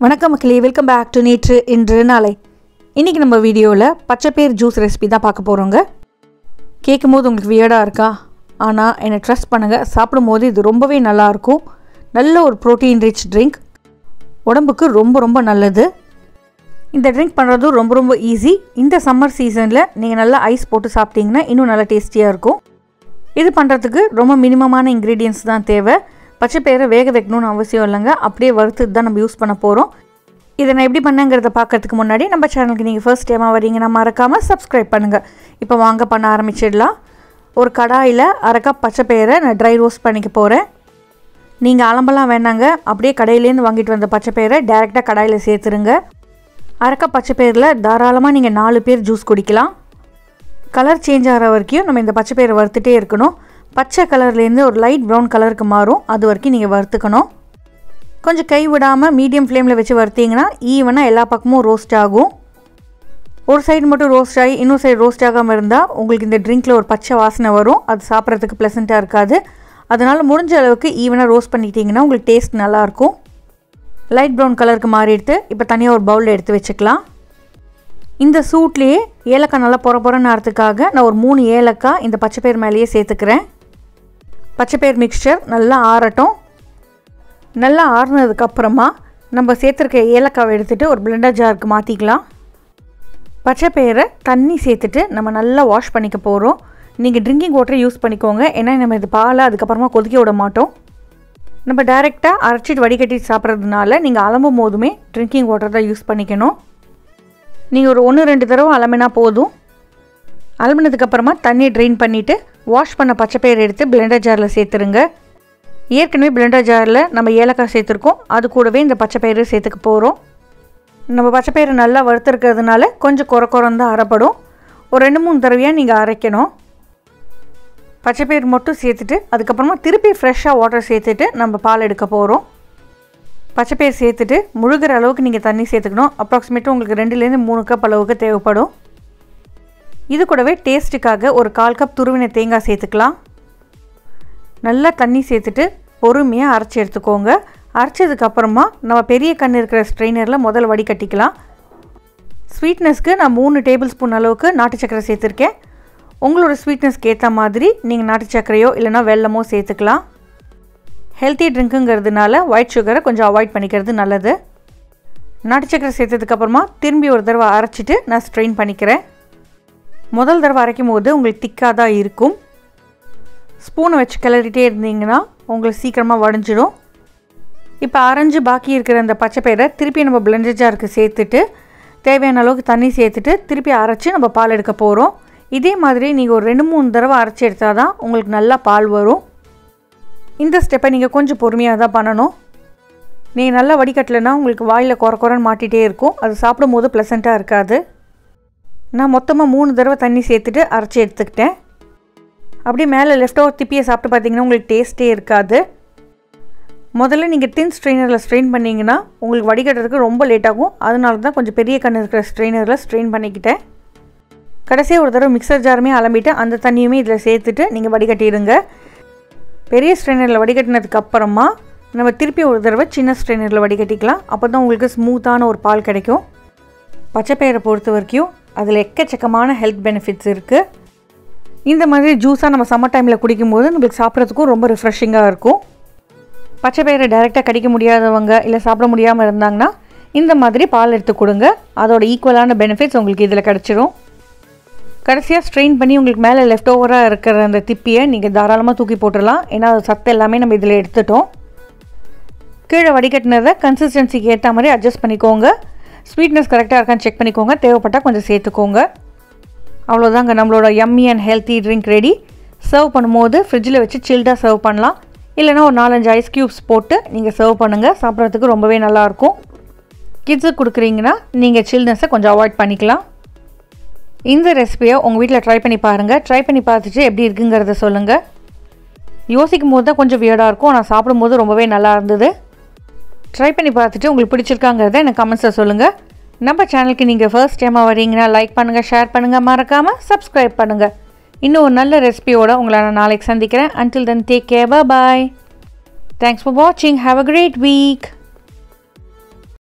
வணக்கம் மக்களே, welcome back to நேற்று இன்று நாளை. இன்றைக்கி நம்ம வீடியோவில் பச்சைப்பயிர் ஜூஸ் ரெசிபி தான் பார்க்க போகிறோங்க. கேட்கும் போது உங்களுக்கு வியர்டாக இருக்கா? ஆனால் என்னை ட்ரஸ்ட் பண்ணுங்கள், சாப்பிடும் போது இது ரொம்பவே நல்லாயிருக்கும். நல்ல ஒரு ப்ரோட்டீன் ரிச் ட்ரிங்க், உடம்புக்கு ரொம்ப ரொம்ப நல்லது. இந்த ட்ரிங்க் பண்ணுறதும் ரொம்ப ரொம்ப ஈஸி. இந்த சம்மர் சீசனில் நீங்கள் நல்லா ஐஸ் போட்டு சாப்பிட்டிங்கன்னா இன்னும் நல்லா டேஸ்டியாக இருக்கும். இது பண்ணுறதுக்கு ரொம்ப மினிமமான இன்க்ரீடியன்ஸ் தான் தேவை. பச்சைப்பயிரை வேக வைக்கணும்னு அவசியம் இல்லைங்க, அப்படியே வறுத்து தான் நம்ம யூஸ் பண்ண போகிறோம். இதை நான் எப்படி பண்ணேங்கிறத பார்க்கறதுக்கு முன்னாடி நம்ம சேனலுக்கு நீங்கள் ஃபர்ஸ்ட் டைமாக வரீங்கன்னா மறக்காமல் சப்ஸ்கிரைப் பண்ணுங்கள். இப்போ வாங்க பண்ண ஆரம்பிச்சிடலாம். ஒரு கடாயில் 1/2 கப் பச்சைப்பயிரை நான் ட்ரை ரோஸ்ட் பண்ணிக்க போகிறேன். நீங்கள் அலம்பெல்லாம் வேணாங்க, அப்படியே கடையிலேருந்து வாங்கிட்டு வந்த பச்சைப்பயிரை டேரெக்டாக கடாயில் சேர்த்துருங்க. 1/2 கப் பச்சைப்பயிரில் தாராளமாக நீங்கள் 4 பேர் ஜூஸ் குடிக்கலாம். கலர் சேஞ்ச் ஆகிற வரைக்கும் நம்ம இந்த பச்சைப்பயிரை வறுத்துட்டே இருக்கணும். பச்சை கலர்லேருந்து ஒரு லைட் ப்ரௌன் கலருக்கு மாறும், அது வரைக்கும் நீங்கள் வறுத்துக்கணும். கொஞ்சம் கை விடாமல் மீடியம் ஃப்ளேமில் வச்சு வறுத்திங்கன்னா ஈவனாக எல்லா பக்கமும் ரோஸ்ட் ஆகும். ஒரு சைடு மட்டும் ரோஸ்ட் ஆகி இன்னொரு சைடு ரோஸ்ட் ஆகாமல் இருந்தால் உங்களுக்கு இந்த ட்ரிங்க்கில் ஒரு பச்சை வாசனை வரும், அது சாப்பிட்றதுக்கு ப்ளசண்ட்டாக இருக்காது. அதனால் முடிஞ்ச அளவுக்கு ஈவனாக ரோஸ்ட் பண்ணிக்கிட்டிங்கன்னா உங்களுக்கு டேஸ்ட் நல்லாயிருக்கும். லைட் ப்ரௌன் கலருக்கு மாறி எடுத்து இப்போ தனியாக ஒரு பவுலில் எடுத்து வச்சுக்கலாம். இந்த சூட்லேயே ஏலக்காய் நல்லா பொறன்னு ஆகிறதுக்காக நான் ஒரு 3 ஏலக்காய் இந்த பச்சைப்பயிர் மேலேயே சேர்த்துக்கிறேன். பச்சைப்பயிர் மிக்சர் நல்லா ஆறட்டும். நல்லா ஆறுனதுக்கப்புறமா நம்ம சேர்த்துருக்க ஏலக்காவை எடுத்துகிட்டு ஒரு பிளெண்டர் ஜாருக்கு மாற்றிக்கலாம். பச்சைப்பயிரை தண்ணி சேர்த்துட்டு நம்ம நல்லா வாஷ் பண்ணிக்க போகிறோம். நீங்கள் ட்ரிங்கிங் வாட்டரை யூஸ் பண்ணிக்கோங்க, ஏன்னா நம்ம இது பாலை அதுக்கப்புறமா கொதிக்க விட மாட்டோம். நம்ம டைரெக்டாக அரைச்சிட்டு வடிகட்டி சாப்பிட்றதுனால நீங்கள் அலம்பும் போதுமே ட்ரிங்கிங் வாட்டர் தான் யூஸ் பண்ணிக்கணும். நீங்கள் ஒரு 1-2 தடவை அலம்பினா போதும். அலம்பினதுக்கப்புறமா தண்ணியை ட்ரெயின் பண்ணிவிட்டு வாஷ் பண்ண பச்சைப்பயிரை எடுத்து பிளெண்டர் ஜாரில் சேர்த்துருங்க. ஏற்கனவே பிளெண்டர் ஜாரில் நம்ம ஏலக்காய் சேர்த்துருக்கோம், அது கூடவே இந்த பச்சைப்பயிறு சேர்த்துக்க போகிறோம். நம்ம பச்சைப்பயிறு நல்லா வறுத்துருக்கிறதுனால கொஞ்சம் குறந்தான் அரைப்படும். ஒரு 2-3 தடவையாக நீங்கள் அரைக்கணும். பச்சைப்பயிறு மட்டும் சேர்த்துட்டு அதுக்கப்புறமா திருப்பி ஃப்ரெஷ்ஷாக வாட்டர் சேர்த்துட்டு நம்ம பால் எடுக்க போகிறோம். பச்சைப்பயிறு சேர்த்துட்டு முழுகிற அளவுக்கு நீங்கள் தண்ணி சேர்த்துக்கணும். அப்ராக்சிமேட்டாக உங்களுக்கு 2-3 கப் அளவுக்கு தேவைப்படும். இது கூடவே டேஸ்ட்டுக்காக ஒரு 1/4 கப் துருவின தேங்காய் சேர்த்துக்கலாம். நல்லா தண்ணி சேர்த்துட்டு பொறுமையாக அரைச்சி எடுத்துக்கோங்க. அரைச்சதுக்கப்புறமா நம்ம பெரிய கண் இருக்கிற ஸ்ட்ரெயினரில் முதல்ல வடிகட்டிக்கலாம். ஸ்வீட்னஸ்க்கு நான் 3 டேபிள் ஸ்பூன் அளவுக்கு நாட்டு சர்க்கரை சேர்த்துருக்கேன். உங்களோட ஸ்வீட்னஸ்க்கு ஏற்ற மாதிரி நீங்கள் நாட்டு சர்க்கரையோ இல்லைனா வெல்லமோ சேர்த்துக்கலாம். ஹெல்த்தி ட்ரிங்க்குங்கிறதுனால ஒயிட் சுகரை கொஞ்சம் அவாய்ட் பண்ணிக்கிறது நல்லது. நாட்டு சர்க்கரை சேர்த்ததுக்கப்புறமா திரும்பி ஒரு தடவை அரைச்சிட்டு நான் ஸ்ட்ரெயின் பண்ணிக்கிறேன். முதல் தடவை அரைக்கும் போது உங்களுக்கு திக்காக தான் இருக்கும். ஸ்பூனை வச்சு கிளறிட்டே இருந்தீங்கன்னா உங்களுக்கு சீக்கிரமாக வடிஞ்சிடும். இப்போ அரைஞ்சி பாக்கி இருக்கிற அந்த பச்சைப்பயிரை திருப்பி நம்ம பிளெண்டர் ஜாருக்கு சேர்த்துட்டு தேவையான அளவுக்கு தண்ணி சேர்த்துட்டு திருப்பி அரைச்சி நம்ம பால் எடுக்க போகிறோம். இதே மாதிரி நீங்கள் ஒரு 2-3 தடவை அரைச்சி எடுத்தால் தான் உங்களுக்கு நல்லா பால் வரும். இந்த ஸ்டெப்பை நீங்கள் கொஞ்சம் பொறுமையாக தான் பண்ணணும். நீங்கள் நல்லா வடிகட்டலைன்னா உங்களுக்கு வாயில் குறன்னு மாட்டிகிட்டே இருக்கும், அது சாப்பிடும் போது ப்ளசண்ட்டாக இருக்காது. நான் மொத்தமாக 3 தடவை தண்ணி சேர்த்துட்டு அரைச்சி எடுத்துக்கிட்டேன். அப்படியே மேலே லெஃப்ட் ஓவர் திப்பியை சாப்பிட்டு பார்த்தீங்கன்னா உங்களுக்கு டேஸ்ட்டே இருக்காது. முதல்ல நீங்கள் டின் ஸ்ட்ரெயினரில் ஸ்ட்ரெயின் பண்ணிங்கன்னா உங்களுக்கு வடிகட்டுறதுக்கு ரொம்ப லேட் ஆகும். அதனால தான் கொஞ்சம் பெரிய கண் இருக்கிற ஸ்ட்ரெயினரில் ஸ்ட்ரெயின் பண்ணிக்கிட்டேன். கடைசியாக ஒரு தடவை மிக்சர் ஜாருமே அலம்பிட்டு அந்த தண்ணியுமே இதில் சேர்த்துட்டு நீங்கள் வடிகட்டிடுங்க. பெரிய ஸ்ட்ரெயினரில் வடிகட்டினதுக்கு அப்புறமா நம்ம திருப்பி ஒரு தடவை சின்ன ஸ்ட்ரெயினரில் வடிகட்டிக்கலாம். அப்போ தான் உங்களுக்கு ஸ்மூத்தான ஒரு பால் கிடைக்கும். பச்சைப்பயிரை பொறுத்த வரைக்கும் அதில் எக்கச்சக்கமான ஹெல்த் பெனிஃபிட்ஸ் இருக்குது. இந்த மாதிரி ஜூஸாக நம்ம சம்மர் டைமில் குடிக்கும்போது நம்மளுக்கு சாப்பிட்றதுக்கும் ரொம்ப ரிஃப்ரெஷிங்காக இருக்கும். பச்சைப்பயிரை டைரெக்டாக கடிக்க முடியாதவங்க இல்லை சாப்பிட முடியாமல் இருந்தாங்கன்னா இந்த மாதிரி பால் எடுத்து கொடுங்க. அதோட ஈக்குவலான பெனிஃபிட்ஸ் உங்களுக்கு இதில் கிடச்சிரும். கடைசியாக ஸ்ட்ரெயின் பண்ணி உங்களுக்கு மேலே லெஃப்ட் ஓவராக இருக்கிற அந்த திப்பியை நீங்கள் தாராளமாக தூக்கி போட்டுடலாம், ஏன்னா அது சத்து எல்லாமே நம்ம இதில் எடுத்துட்டோம். கீழே வடிகட்டினதை கன்சிஸ்டன்சிக்கு ஏற்ற மாதிரி அட்ஜஸ்ட் பண்ணிக்கோங்க. ஸ்வீட்னஸ் கரெக்டாக இருக்கான்னு செக் பண்ணிக்கோங்க, தேவைப்பட்டால் கொஞ்சம் சேர்த்துக்கோங்க. அவ்வளோதாங்க, நம்மளோட yummy and healthy drink ready. Serve பண்ணும்போது ஃப்ரிட்ஜில் வச்சு சில்டாக சர்வ் பண்ணலாம், இல்லைனா ஒரு 4-5 ஐஸ் க்யூப்ஸ் போட்டு நீங்கள் சர்வ் பண்ணுங்கள். சாப்பிட்றதுக்கு ரொம்பவே நல்லாயிருக்கும். கிட்ஸுக்கு கொடுக்குறீங்கன்னா நீங்கள் சில்னஸை கொஞ்சம் அவாய்ட் பண்ணிக்கலாம். இந்த ரெசிபியை உங்கள் வீட்டில் ட்ரை பண்ணி பாருங்கள். ட்ரை பண்ணி பார்த்துட்டு எப்படி இருக்குங்கிறத சொல்லுங்கள். யோசிக்கும் போது தான் கொஞ்சம் வியர்டாக இருக்கும், ஆனால் சாப்பிடும்போது ரொம்பவே நல்லா இருந்தது. ட்ரை பண்ணி பார்த்துட்டு உங்களுக்கு பிடிச்சிருக்காங்கிறத எனக்கு கமெண்ட்ஸில் சொல்லுங்கள். நம்ம சேனலுக்கு நீங்கள் ஃபர்ஸ்ட் டைமாக வரீங்கன்னா லைக் பண்ணுங்கள், ஷேர் பண்ணுங்கள், மறக்காமல் சப்ஸ்கிரைப் பண்ணுங்கள். இன்னும் ஒரு நல்ல ரெசிபியோட உங்களை நான் நாளைக்கு சந்திக்கிறேன். Until then, take care. Bye bye. Thanks for watching. Have a great week.